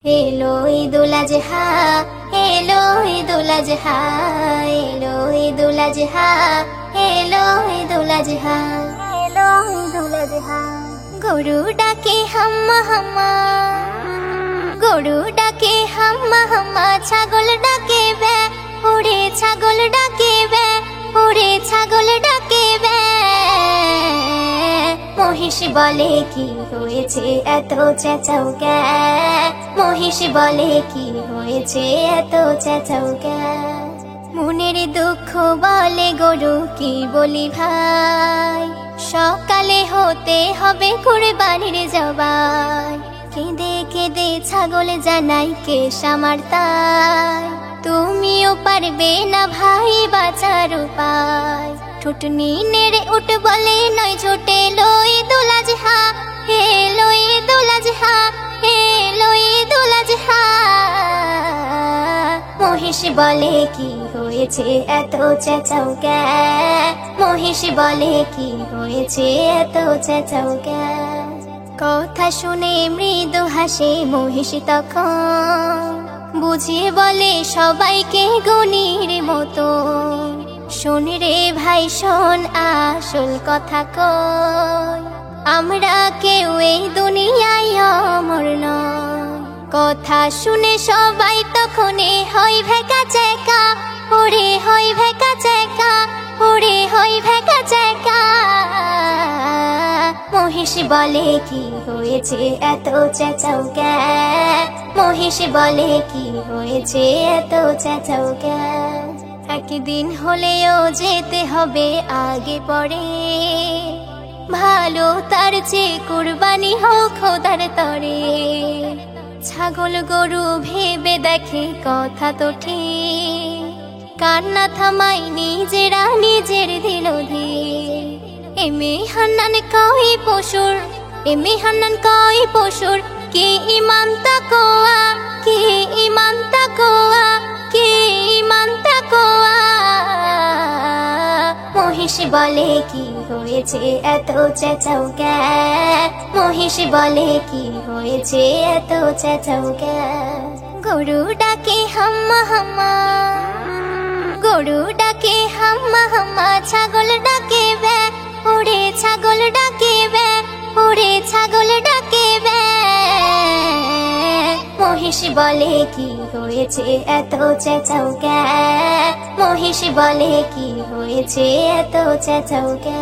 এলো ঈদুল আজহা, এলো ঈদুল আজহা, এলো ঈদুল আজহা, এলো ঈদুল আজহা, এলো ঈদুল আজহা। গরু ডাকে হাম্মা হাম্মা, গরু ডাকে হাম্মা হাম্মা, ছাগল ডাকে বে, ওরে ছাগল ডাকে বে, ওরে ছাগল ডাকে বে। মহিষ বলে কি হয়েছে এত চেঁচাও কে, মহিষ বলে কি হয়েছে এত চেঁচাও কে। মনের দুঃখ বলে গরু কি বলি ভাই, সকালে হতে হবে কুরবানির জবাই। কেঁদে কেঁদে ছাগল জানাই কেশ আমার তাই, তুমিও পারবে না ভাই বাঁচার উপায়। ঠুটনি নেড়ে উঠ বলে নয় ছোটে লই ঈদুল আজহা, এলো ঈদুল আজহা, এলো ঈদুল আজহা। মহিষ বলে কি হয়েছে এত চেঁচাও কে, মহিষ বলে কি হয়েছে এত চেঁচাও কে। কথা শুনে মৃদু হাসে মহিষ তখন, বুঝিয়ে বলে সবাইকে গণির মতো। শোন রে ভাই শোন আসল কথা কই, আমরা কেউ এই দুনিয়ায় অমর নয়। কথা শুনে সবাই তখনই হয় ভেকা চেকা, ওরে হয় ভেকা চেকা, ওরে হয় ভেকা চেকা। মহিষ বলে কি হয়েছে এত চেঁচাও কে, মহিষ বলে কি হয়েছে এত চেঁচাও কে। একদিন হলেও যেতে হবে আগে পরে, ভালো তার চেয়ে কুরবানি হোক খোদার তরে। ছাগল গরু ভেবে দেখে কথা তো ঠিক, কান্না থামাই নিজেরা নিজের দিল ধীর। এমে হান্নান কই পশুর, এমে হান্নান কই পশুর, কি ইমান তাকওয়া, কি ইমান তাকওয়া, কি ইমান তাকওয়া। মহিষ বলে কি হয়েছে এত চেঁচাও কে, মহিষ বলে কি হয়েছে এত চেঁচাও কে। গরু ডাকে হাম্মা হাম্মা, গরু ডাকে হাম্মা হাম্মা, ছাগল ডাকে বে, ওরে ছাগল ডাকে বে, ওরে ছাগল ডাকে বে। মহিষ বলে কি হয়েছে এত চেঁচাও কে, মহিষ বলে কি হয়েছে এত চেঁচাও কে।